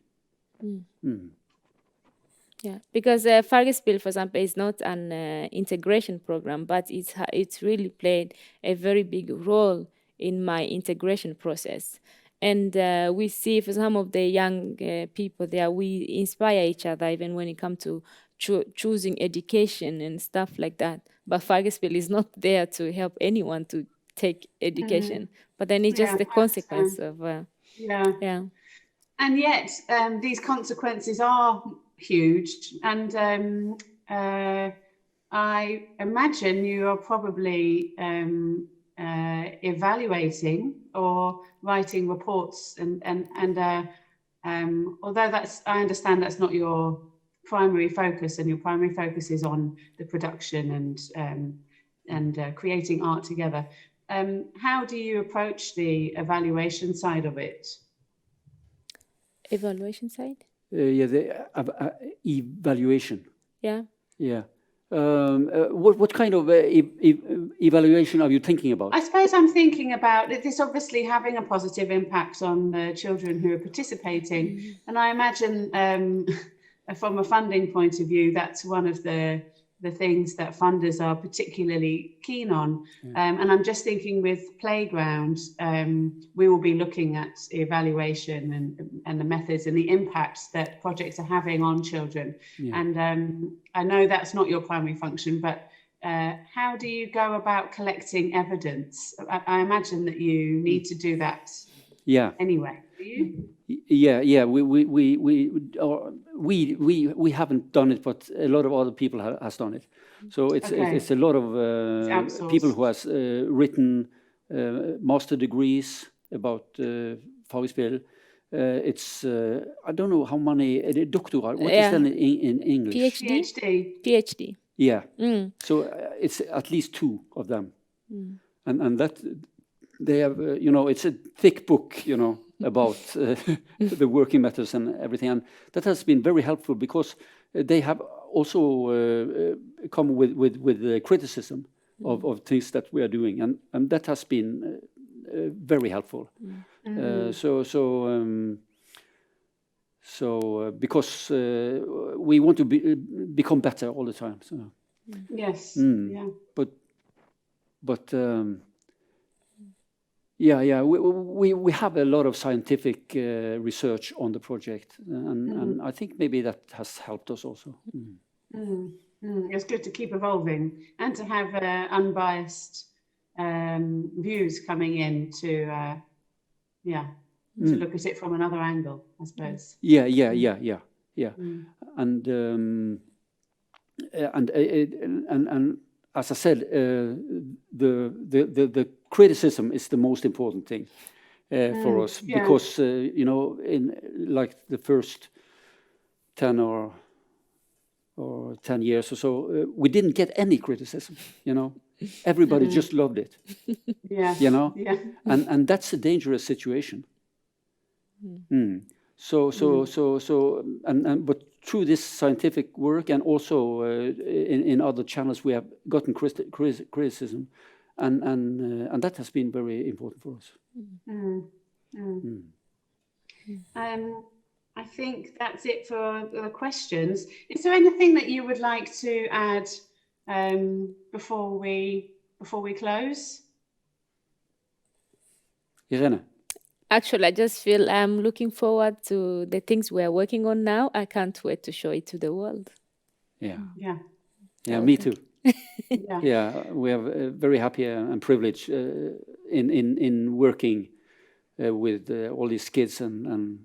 Speaker 2: Yeah, because Fargespill, for example, is not an integration program, but it's really played a very big role in my integration process. And we see for some of the young people there, we inspire each other even when it comes to choosing education and stuff like that. But Fargespill is not there to help anyone to take education, but then it's just the consequence of...
Speaker 1: Yeah. And yet these consequences are huge, and I imagine you are probably evaluating or writing reports, and although I understand that's not your primary focus, and your primary focus is on the production and creating art together. How do you approach the evaluation side of it?
Speaker 2: Evaluation side?
Speaker 4: The evaluation.
Speaker 2: Yeah.
Speaker 4: Yeah. What kind of evaluation are you thinking about?
Speaker 1: I suppose I'm thinking about this obviously having a positive impact on the children who are participating. And I imagine from a funding point of view, that's one of the things that funders are particularly keen on. And I'm just thinking with Playground, we will be looking at evaluation and the methods and the impacts that projects are having on children. And I know that's not your primary function, but how do you go about collecting evidence? I imagine that you need to do that anyway. Do you?
Speaker 4: Yeah. We haven't done it, but a lot of other people has done it. So it's a lot of people who has written master degrees about Fargespill. It's I don't know how many doctorate. What is that in English?
Speaker 2: PhD.
Speaker 4: Yeah. So it's at least 2 of them, and that they have. You know, it's a thick book. You know, about the working methods and everything, and that has been very helpful because they have also come with criticism of things that we are doing, and that has been very helpful. So because we want to become better all the time. So.
Speaker 1: Yes. Yeah.
Speaker 4: But. Yeah. We have a lot of scientific research on the project, and I think maybe that has helped us also.
Speaker 1: It's good to keep evolving and to have unbiased views coming in to look at it from another angle, I suppose.
Speaker 4: Yeah. And as I said, the criticism is the most important thing for us, because you know, in like the first 10 or 10 years or so, we didn't get any criticism. You know, everybody just loved it. You know, and that's a dangerous situation. But through this scientific work and also in other channels, we have gotten criticism, and that has been very important for us.
Speaker 1: I think that's it for the questions. Is there anything that you would like to add before we close?
Speaker 4: Irene?
Speaker 2: Actually, I just feel I'm looking forward to the things we're working on now. I can't wait to show it to the world.
Speaker 4: Yeah.
Speaker 1: Yeah.
Speaker 4: Yeah, me too.
Speaker 1: Yeah.
Speaker 4: Yeah, we are very happy and privileged in working with all these kids and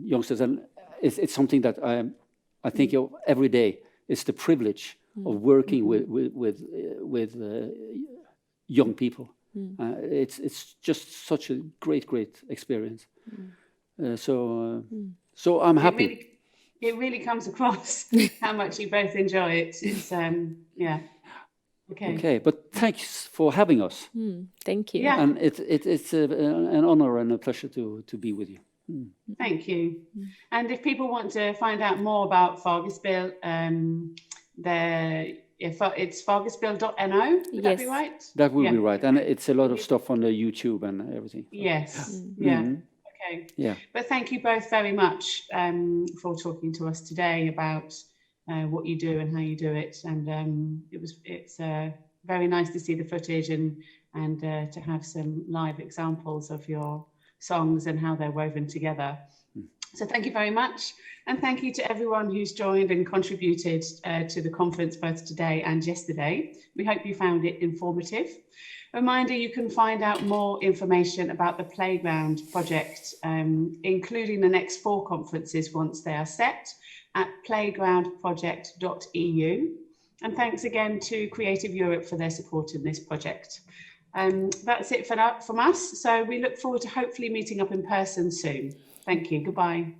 Speaker 4: youngsters, and it's something that I think of every day. It's the privilege of working with young people. It's just such a great experience. So I'm happy.
Speaker 1: It really comes across how much you both enjoy it. It's yeah. Okay,
Speaker 4: but thanks for having us.
Speaker 2: Thank you.
Speaker 1: Yeah.
Speaker 4: And it's an honor and a pleasure to be with you.
Speaker 1: Thank you. And if people want to find out more about Fargespill, it's fargespill.no, would that be right?
Speaker 4: That will be right. And it's a lot of stuff on the YouTube and everything.
Speaker 1: Yes. Yeah. Okay.
Speaker 4: Yeah.
Speaker 1: But thank you both very much for talking to us today about what you do and how you do it. And it's very nice to see the footage and to have some live examples of your songs and how they're woven together. So thank you very much. And thank you to everyone who's joined and contributed to the conference both today and yesterday. We hope you found it informative. Reminder, you can find out more information about the Playground project, including the next 4 conferences once they are set, at playgroundproject.eu. And thanks again to Creative Europe for their support in this project. That's it from us. So we look forward to hopefully meeting up in person soon. Thank you. Goodbye.